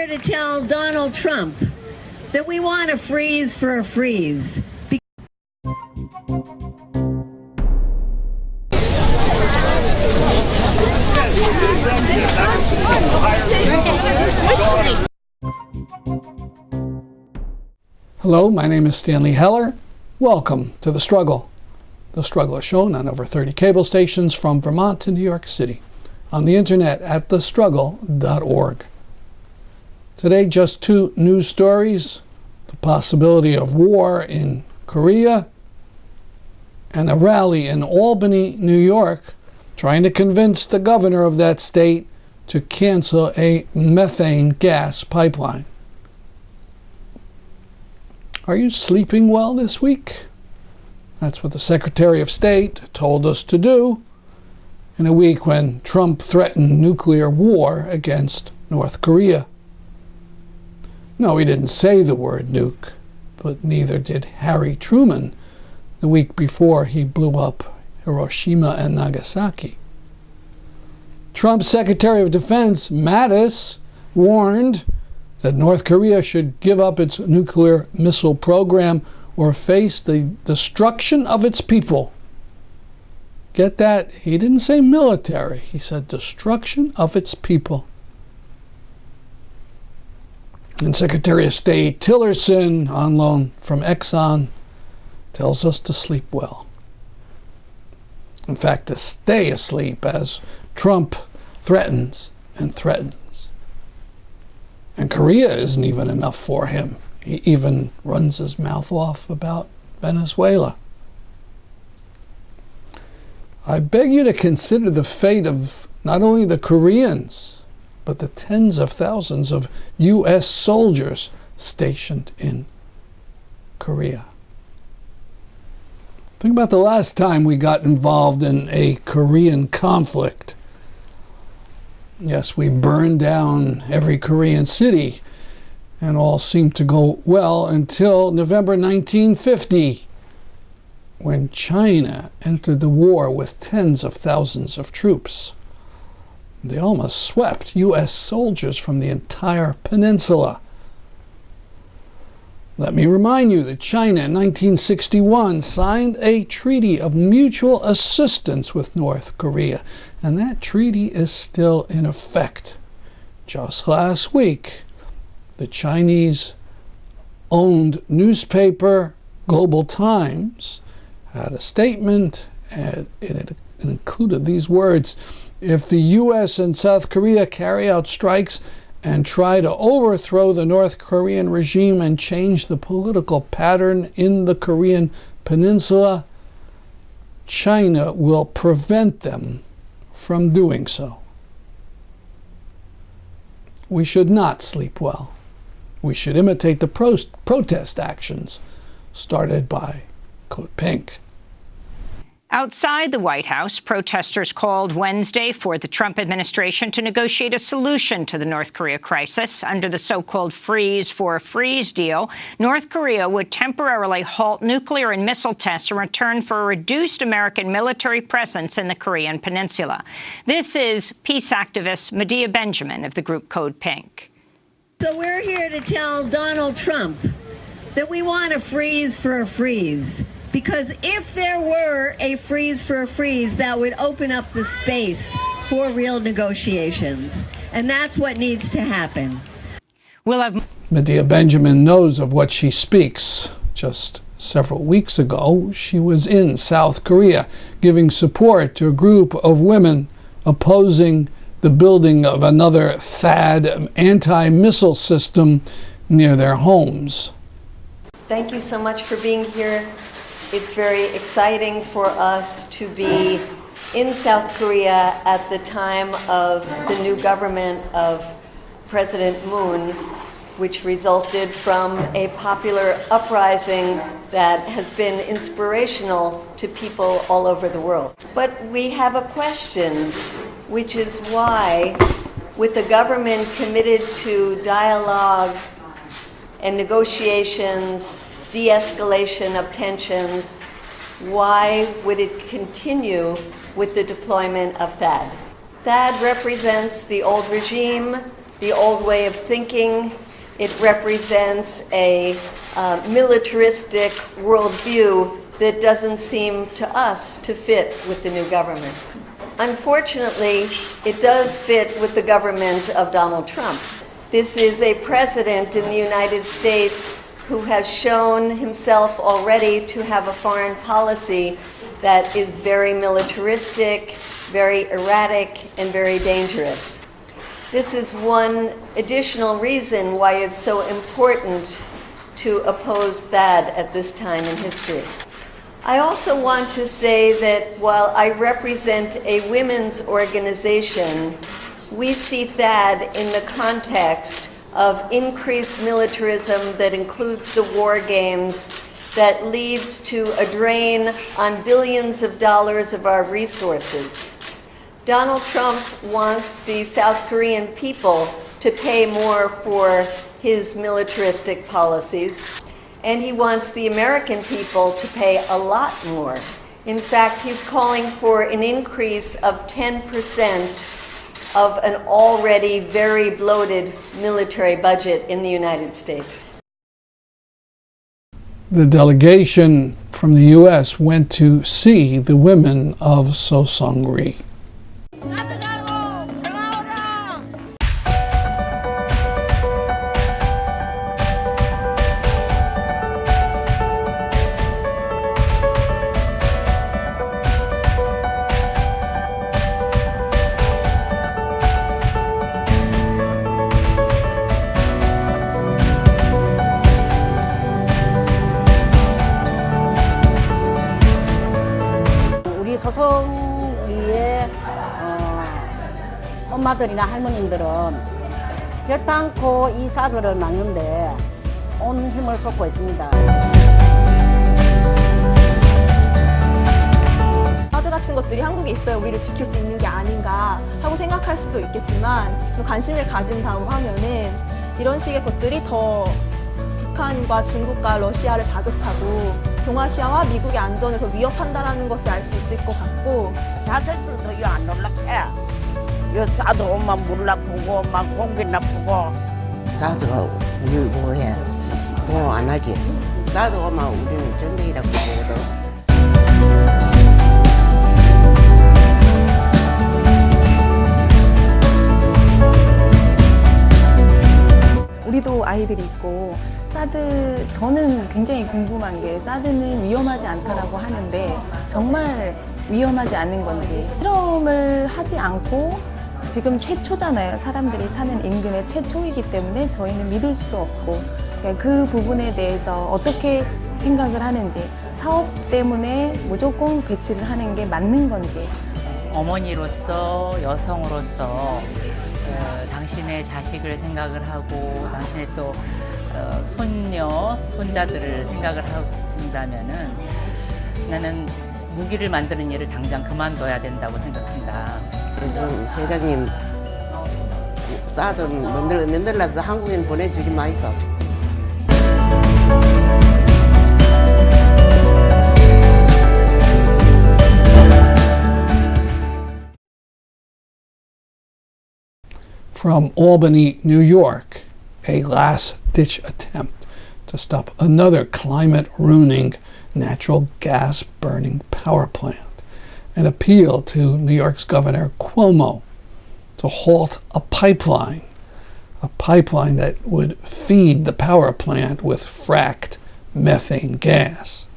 here to tell Donald Trump that we want a freeze for a freeze. Hello, my name is Stanley Heller. Welcome to The Struggle. The Struggle is shown on over 30 cable stations from Vermont to New York City, on the internet at thestruggle.org. Today, just two news stories: the possibility of war in Korea and a rally in Albany, New York, trying to convince the governor of that state to cancel a methane gas pipeline. Are you sleeping well this week? That's what the Secretary of State told us to do in a week when Trump threatened nuclear war against North Korea. No, he didn't say the word nuke, but neither did Harry Truman the week before he blew up Hiroshima and Nagasaki. Trump's Secretary of Defense, Mattis, warned that North Korea should give up its nuclear missile program or face the destruction of its people. Get that? He didn't say military. He said destruction of its people. And Secretary of State Tillerson, on loan from Exxon, tells us to sleep well. In fact, to stay asleep as Trump threatens and threatens. And Korea isn't even enough for him. He even runs his mouth off about Venezuela. I beg you to consider the fate of not only the Koreans, but the tens of thousands of U.S. soldiers stationed in Korea. Think about the last time we got involved in a Korean conflict. Yes, we burned down every Korean city, and all seemed to go well until November 1950, when China entered the war with tens of thousands of troops. They almost swept U.S. soldiers from the entire peninsula. Let me remind you that China in 1961 signed a treaty of mutual assistance with North Korea, and that treaty is still in effect. Just last week, the Chinese-owned newspaper Global Times had a statement, and it included these words: "If the U.S. and South Korea carry out strikes and try to overthrow the North Korean regime and change the political pattern in the Korean peninsula, China will prevent them from doing so." We should not sleep well. We should imitate the protest actions started by CODEPINK. Outside the White House, protesters called Wednesday for the Trump administration to negotiate a solution to the North Korea crisis. Under the so-called freeze for a freeze deal, North Korea would temporarily halt nuclear and missile tests in return for a reduced American military presence in the Korean peninsula. This is peace activist Medea Benjamin of the group CODEPINK. So we're here to tell Donald Trump that we want a freeze for a freeze. Because if there were a freeze for a freeze, that would open up the space for real negotiations. And that's what needs to happen. Medea Benjamin knows of what she speaks. Just several weeks ago, she was in South Korea giving support to a group of women opposing the building of another THAAD anti-missile system near their homes. Thank you so much for being here. It's very exciting for us to be in South Korea at the time of the new government of President Moon, which resulted from a popular uprising that has been inspirational to people all over the world. But we have a question, which is why, with the government committed to dialogue and negotiations, de-escalation of tensions, why would it continue with the deployment of THAAD? THAAD represents the old regime the old way of thinking. It represents a militaristic worldview that doesn't seem to us to fit with the new government. Unfortunately, it does fit with the government of Donald Trump. This is a president in the United States who has shown himself already to have a foreign policy that is very militaristic, very erratic, and very dangerous. This is one additional reason why it's so important to oppose THAAD at this time in history. I also want to say that while I represent a women's organization, we see THAAD in the context of increased militarism that includes the war games, that leads to a drain on billions of dollars of our resources. Donald Trump wants the South Korean people to pay more for his militaristic policies, and he wants the American people to pay a lot more. In fact, he's calling for an increase of 10% of an already very bloated military budget in the United States. The delegation from the U.S. went to see the women of Sosungri. 소송위의 엄마들이나 할머님들은 결단코 이 사드를 막는데 온 힘을 쏟고 있습니다. 사드 같은 것들이 한국에 있어야 우리를 지킬 수 있는 게 아닌가 하고 생각할 수도 있겠지만 또 관심을 가진다고 하면은 이런 식의 것들이 더 북한과 중국과 러시아를 자극하고 동아시아와 미국의 안전을 더 위협한다는 것을 알 수 있을 것 같고 자세도 더 안 놀랍게 요 사드 오면 몰라 보고 막 공기 나쁘고 사드가 우리 뭐해 보호 안 하지 사드 오면 우리는 전쟁이라고 보거든. 우리도 아이들이 있고 사드 저는 굉장히 궁금한 게 사드는 위험하지 않다라고 하는데 정말 위험하지 않는 건지 실험을 하지 않고 지금 최초잖아요. 사람들이 사는 인근의 최초이기 때문에 저희는 믿을 수도 없고 그 부분에 대해서 어떻게 생각을 하는지 사업 때문에 무조건 배치를 하는 게 맞는 건지 어머니로서 여성으로서 당신의 자식을 생각을 하고 당신의 또 손녀, 손자들을 생각을 한다면은 나는 무기를 만드는 일을 당장 그만둬야 된다고 생각한다. 회장님, 사드 만들어서 한국인 보내주지 마이소. From Albany, New York, a last-ditch attempt to stop another climate-ruining natural gas-burning power plant. An appeal to New York's Governor Cuomo to halt a pipeline that would feed the power plant with fracked methane gas.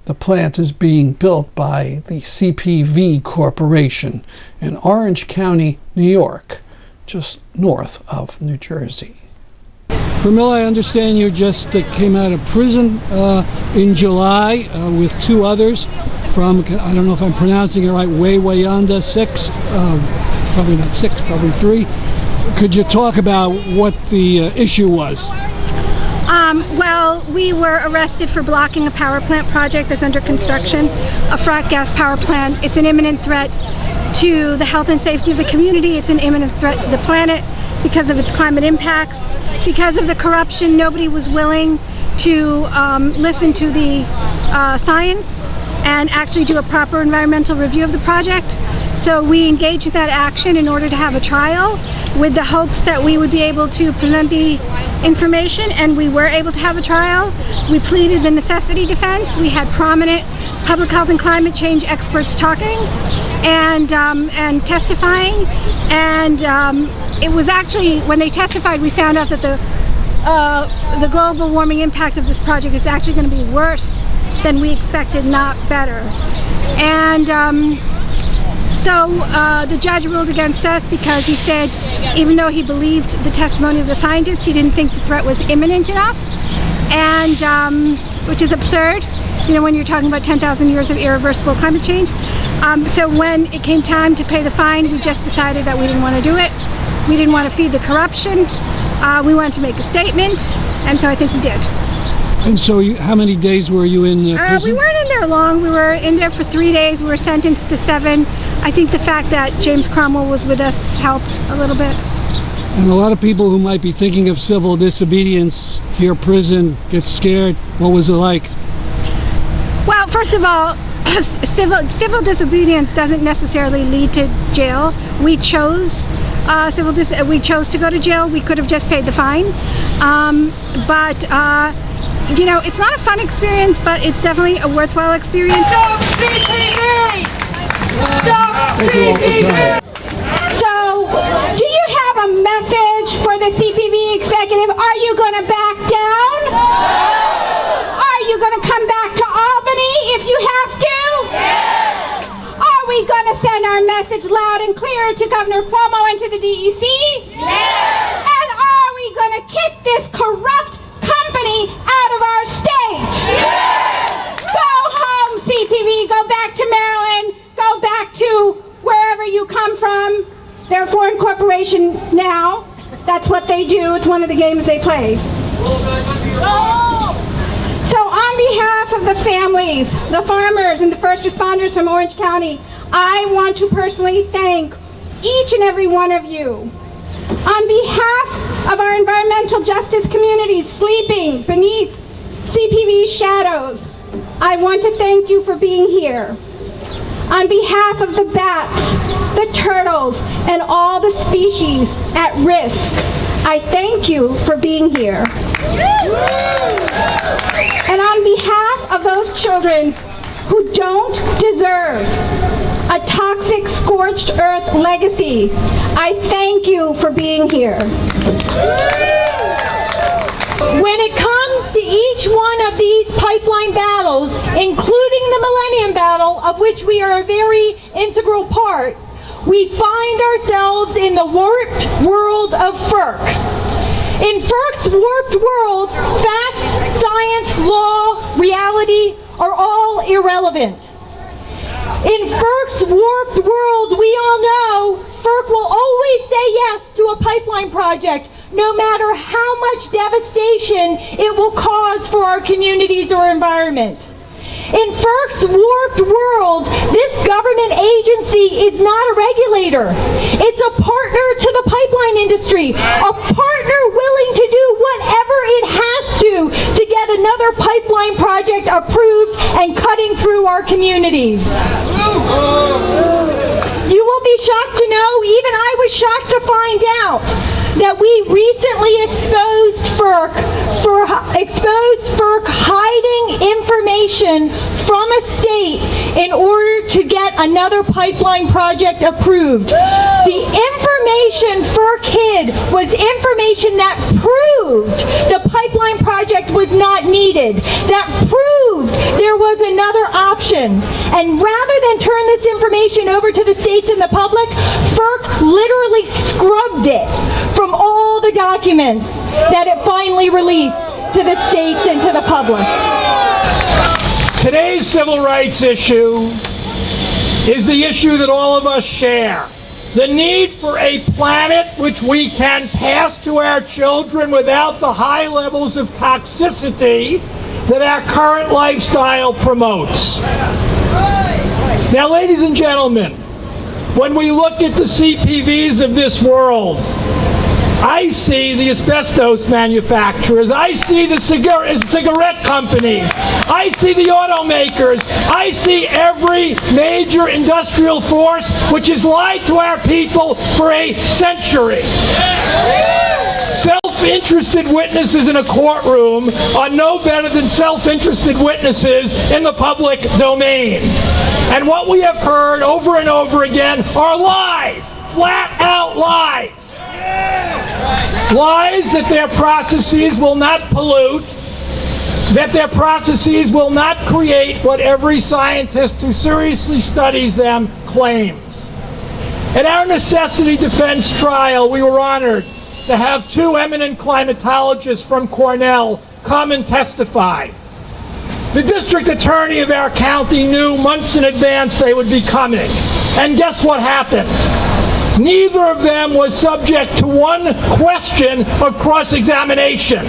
The plant is being built by the CPV Corporation in Orange County, New York, just north of New Jersey. Pramilla, I understand you just came out of prison in July with two others from, I don't know if I'm pronouncing it right, Wawayanda 6, probably not 6, probably 3. Could you talk about what the issue was? Well, we were arrested for blocking a power plant project that's under construction, a frack gas power plant. It's an imminent threat to the health and safety of the community. It's an imminent threat to the planet because of its climate impacts. Because of the corruption, nobody was willing to listen to the science and actually do a proper environmental review of the project. So we engaged in that action in order to have a trial. with the hopes that we would be able to present the information, and we were able to have a trial. We pleaded the necessity defense. We had prominent public health and climate change experts talking and testifying, and it was actually, when they testified, we found out that the global warming impact of this project is actually going to be worse than we expected, not better. And so the judge ruled against us because he said, even though he believed the testimony of the scientists, he didn't think the threat was imminent enough, and which is absurd, you know, when you're talking about 10,000 years of irreversible climate change. So when it came time to pay the fine, we just decided that we didn't want to do it. We didn't want to feed the corruption. We wanted to make a statement, and so I think we did. And so how many days were you in prison? We weren't in there long. We were in there for 3 days. We were sentenced to 7. I think the fact that James Cromwell was with us helped a little bit. And a lot of people who might be thinking of civil disobedience hear prison, get scared. What was it like? Well, first of all, civil disobedience doesn't necessarily lead to jail. We chose we chose to go to jail. We could have just paid the fine, but you know, it's not a fun experience, but it's definitely a worthwhile experience. Stop CPV! Stop CPV! So, do you have a message for the CPV executive? Are you going to back down? Are you going to come back to Albany if you have to? Are we going to send our message loud and clear to Governor Cuomo and to the DEC? And are we going to kick this corrupt company out of our state? Go home, CPV. Go back to Maryland. Go back to wherever you come from. They're a foreign corporation now. That's what they do. It's one of the games they play. So on behalf of the families, the farmers, and the first responders from Orange County, I want to personally thank each and every one of you. On behalf of our environmental justice communities sleeping beneath CPV's shadows, I want to thank you for being here. On behalf of the bats, the turtles, and all the species at risk, I thank you for being here. And on behalf of those children who don't deserve a toxic scorched earth legacy, I thank you for being here. When it comes to each one of these pipeline battles, including the Millennium Battle, of which we are a very integral part, we find ourselves in the warped world of FERC. In FERC's warped world, facts, science, law, reality are all irrelevant. In FERC's warped world, we all know FERC will always say yes to a pipeline project, no matter how much devastation it will cause for our communities or environment. In FERC's warped world, this government agency is not a regulator. It's a partner to the pipeline industry, a partner willing to do whatever it has to get another pipeline project approved and cutting through our communities. You will be shocked to know, even I was shocked to find out, that we recently exposed FERC hiding information from a state in order to get another pipeline project approved. The information FERC hid was information that proved the pipeline project was not needed, that proved there was another option. And rather than turn this information over to the states and the public, FERC literally scrubbed it from all the documents that it finally released to the states and to the public. Today's civil rights issue is the issue that all of us share. The need for a planet which we can pass to our children without the high levels of toxicity that our current lifestyle promotes. Now, ladies and gentlemen, when we look at the CPVs of this world, I see the asbestos manufacturers. I see the cigarette companies. I see the automakers. I see every major industrial force which has lied to our people for a century. Self-interested witnesses in a courtroom are no better than self-interested witnesses in the public domain. And what we have heard over and over again are lies, flat-out lies. Lies that their processes will not pollute, that their processes will not create what every scientist who seriously studies them claims. At our necessity defense trial, we were honored to have two eminent climatologists from Cornell come and testify. The district attorney of our county knew months in advance they would be coming. And guess what happened? Neither of them was subject to one question of cross-examination.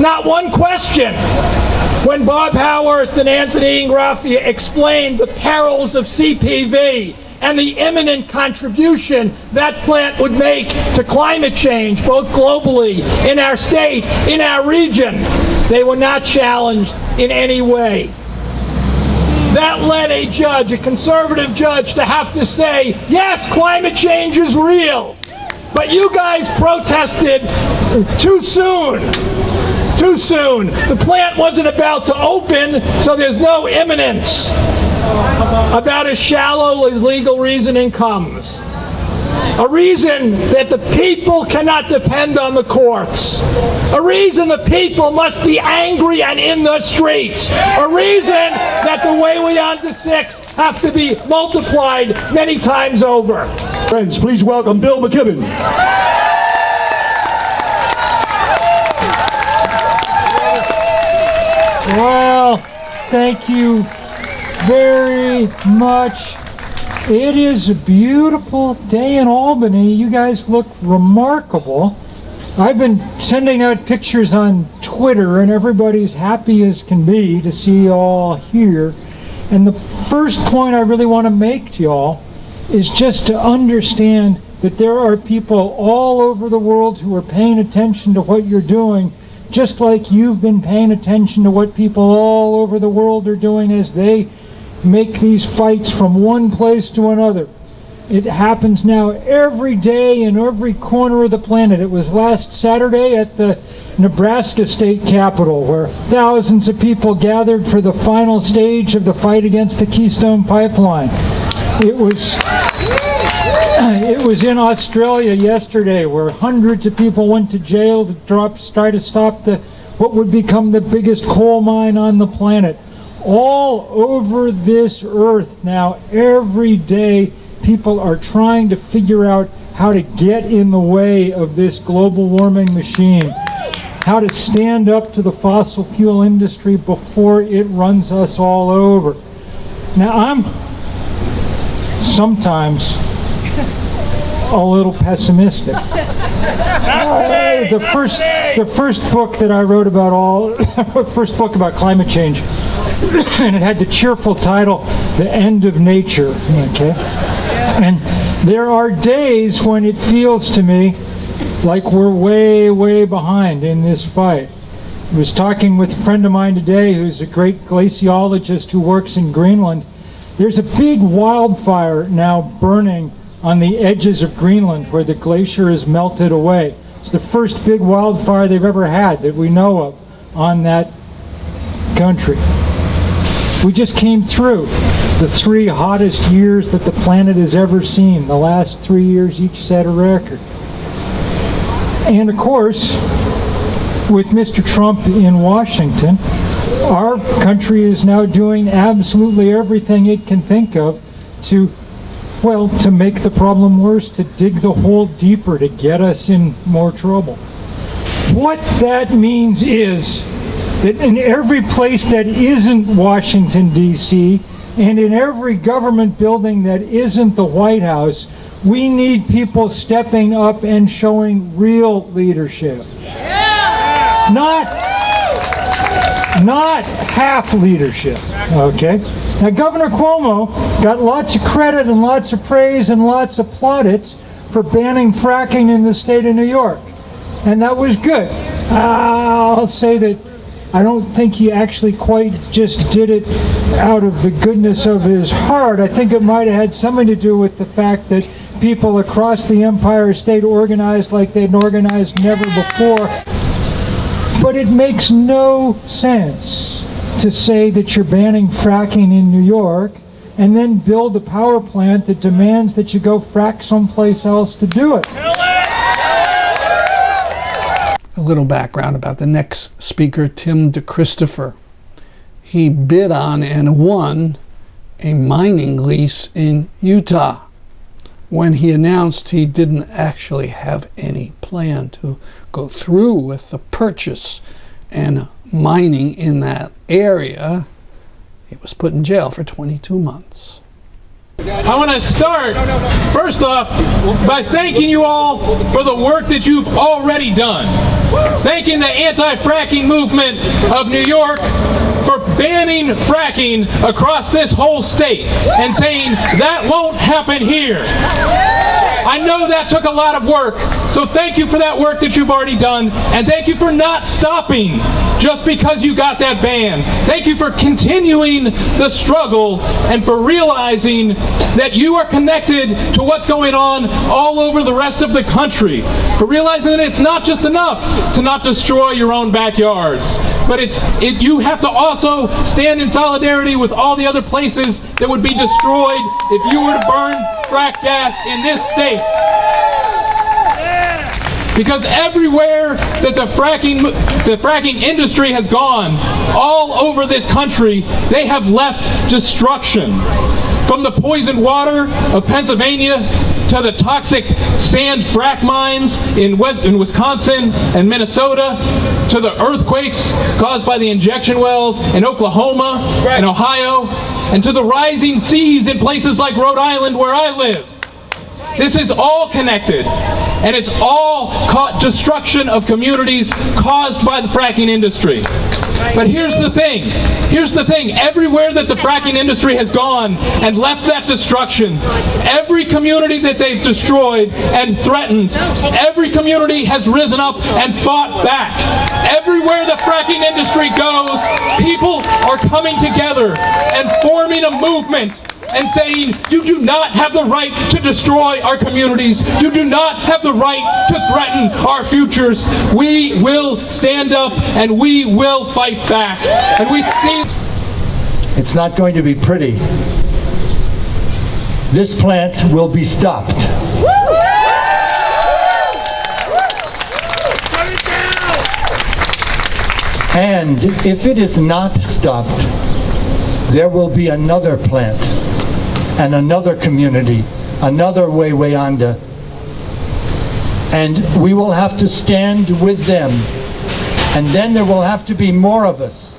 Not one question. When Bob Howarth and Anthony Ingraffia explained the perils of CPV and the imminent contribution that plant would make to climate change, both globally, in our state, in our region, they were not challenged in any way. That led a judge, a conservative judge, to have to say, yes, climate change is real, but you guys protested too soon. Too soon. The plant wasn't about to open, so there's no imminence. About as shallow as legal reasoning comes. A reason that the people cannot depend on the courts. A reason the people must be angry and in the streets. A reason that the Wawayanda 6 have to be multiplied many times over. Friends, please welcome Bill McKibben. Well, thank you very much. It is a beautiful day in Albany. You guys look remarkable. I've been sending out pictures on Twitter and everybody's happy as can be to see you all here. And the first point I really want to make to y'all is just to understand that there are people all over the world who are paying attention to what you're doing, just like you've been paying attention to what people all over the world are doing as they make these fights from one place to another. It happens now every day in every corner of the planet. It was last Saturday at the Nebraska State Capitol, where thousands of people gathered for the final stage of the fight against the Keystone Pipeline. It was in Australia yesterday, where hundreds of people went to jail to try to stop what would become the biggest coal mine on the planet. All over this earth now, every day, people are trying to figure out how to get in the way of this global warming machine, how to stand up to the fossil fuel industry before it runs us all over. Now, I'm sometimes a little pessimistic. The first book that I wrote about first book about climate change, and it had the cheerful title, The End of Nature, okay? And there are days when it feels to me like we're way, way behind in this fight. I was talking with a friend of mine today who's a great glaciologist who works in Greenland. There's a big wildfire now burning on the edges of Greenland where the glacier is melted away. It's the first big wildfire they've ever had that we know of on that country. We just came through the 3 hottest years that the planet has ever seen. The last 3 years each set a record. And of course, with Mr. Trump in Washington, our country is now doing absolutely everything it can think of to make the problem worse, to dig the hole deeper, to get us in more trouble. What that means is that in every place that isn't Washington, D.C., and in every government building that isn't the White House, we need people stepping up and showing real leadership. Yeah. Not half leadership, okay? Now, Governor Cuomo got lots of credit and lots of praise and lots of plaudits for banning fracking in the state of New York. And that was good. I'll say that I don't think he actually quite just did it out of the goodness of his heart. I think it might have had something to do with the fact that people across the Empire State organized like they'd organized never before. But it makes no sense to say that you're banning fracking in New York and then build a power plant that demands that you go frack someplace else to do it. A little background about the next speaker, Tim DeChristopher. He bid on and won a mining lease in Utah when he announced he didn't actually have any plan to go through with the purchase and mining in that area. He was put in jail for 22 months. I want to start, first off, by thanking you all for the work that you've already done. Thanking the anti-fracking movement of New York for banning fracking across this whole state and saying that won't happen here. I know that took a lot of work, so thank you for that work that you've already done, and thank you for not stopping just because you got that ban. Thank you for continuing the struggle and for realizing that you are connected to what's going on all over the rest of the country, for realizing that it's not just enough to not destroy your own backyards, but you have to also stand in solidarity with all the other places that would be destroyed if you were to burn frack gas in this state. Because everywhere that the fracking industry has gone, all over this country, they have left destruction. From the poisoned water of Pennsylvania to the toxic sand frack mines in Wisconsin and Minnesota, to the earthquakes caused by the injection wells in Oklahoma and Ohio, and to the rising seas in places like Rhode Island where I live. This is all connected, and it's all destruction of communities caused by the fracking industry. But here's the thing, everywhere that the fracking industry has gone and left that destruction, every community that they've destroyed and threatened, every community has risen up and fought back. Everywhere the fracking industry goes, people are coming together and forming a movement and saying, you do not have the right to destroy our communities. You do not have the right to threaten our futures. We will stand up and we will fight back. And we see... It's not going to be pretty. This plant will be stopped. And if it is not stopped, there will be another plant and another community, another Wawayanda, and we will have to stand with them, and then there will have to be more of us.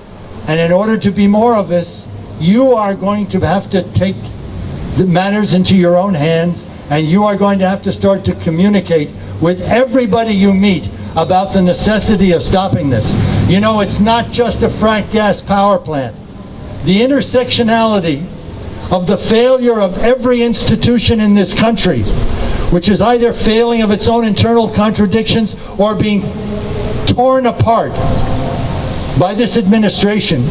And in order to be more of us, you are going to have to take the matters into your own hands, and you are going to have to start to communicate with everybody you meet about the necessity of stopping this. You know, it's not just a frack gas power plant. The intersectionality of the failure of every institution in this country, which is either failing of its own internal contradictions or being torn apart by this administration,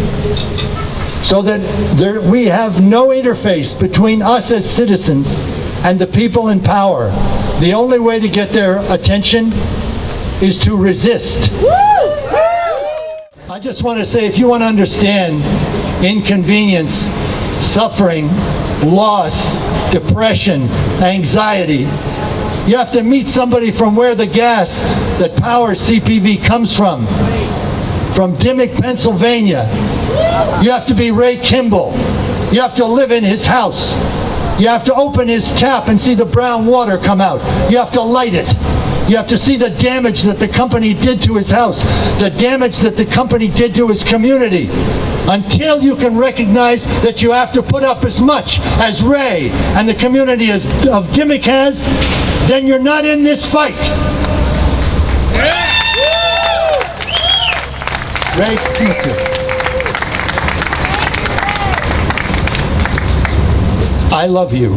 so that we have no interface between us as citizens and the people in power. The only way to get their attention is to resist. I just want to say, if you want to understand inconvenience, suffering, loss, depression, anxiety, you have to meet somebody from where the gas that powers CPV comes from Dimmock, Pennsylvania. You have to be Ray Kimble. You have to live in his house. You have to open his tap and see the brown water come out. You have to light it. You have to see the damage that the company did to his house, the damage that the company did to his community. Until you can recognize that you have to put up as much as Ray and the community of Dimmock has, then you're not in this fight. Ray, thank you. I love you.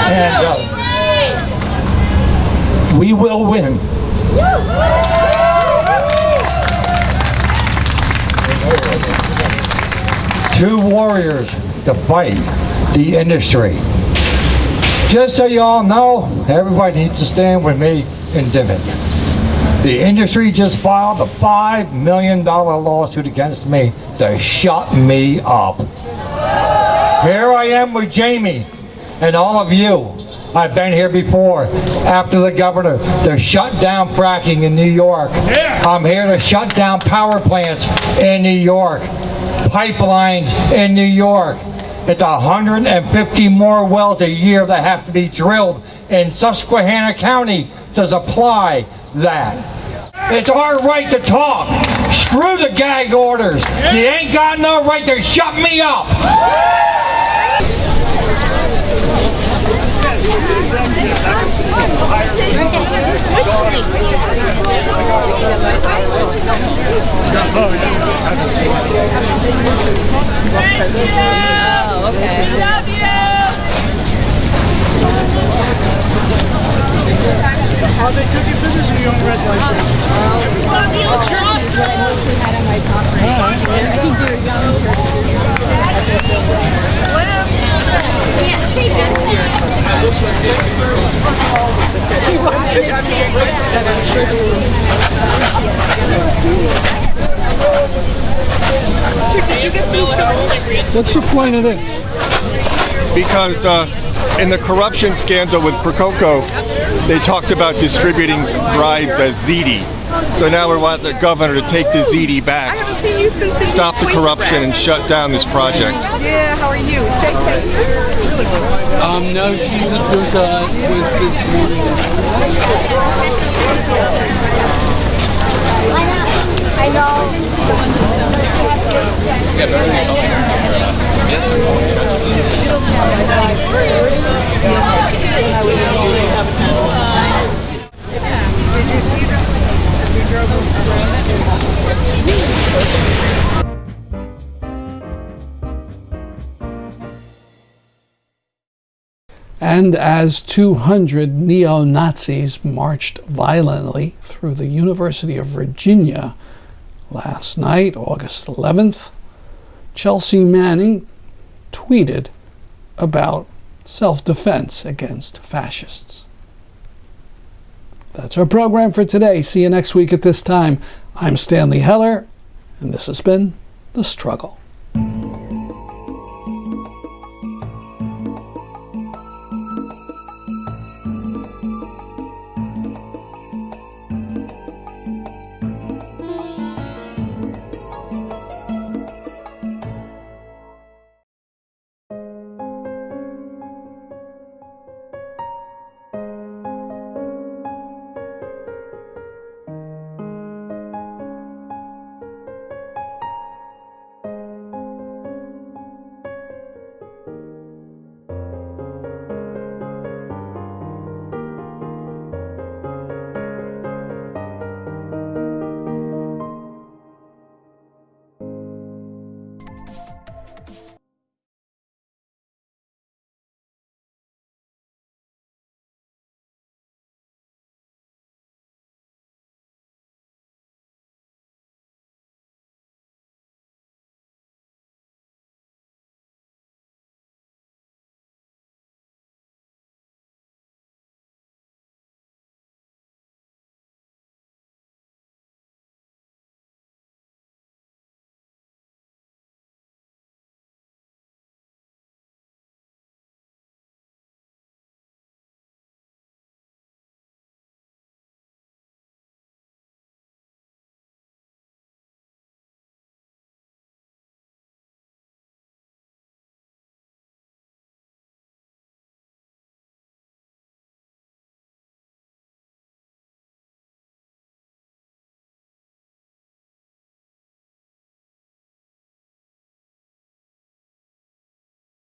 And we will win. Two warriors to fight the industry. Just so you all know, everybody needs to stand with me in Dimmock. The industry just filed a $5 million lawsuit against me to shut me up. Here I am with Jamie and all of you. I've been here before, after the governor, to shut down fracking in New York. I'm here to shut down power plants in New York, pipelines in New York. It's 150 more wells a year that have to be drilled in Susquehanna County to supply that. It's our right to talk. Screw the gag orders. You ain't got no right to shut me up. Oh, okay. Love you. How they took you for this, or you on red light? Love you. What's the point of this? Because in the corruption scandal with Prococo, they talked about distributing bribes as ZD. So now we want the governor to take the ZD back, I haven't seen you since the stop the corruption, and shut down this project. Yeah, how are you? No, she's with this meeting. I know. Did you see that? You drove And as 200 neo-Nazis marched violently through the University of Virginia last night, August 11th, Chelsea Manning tweeted about self-defense against fascists. That's our program for today. See you next week at this time. I'm Stanley Heller, and this has been The Struggle.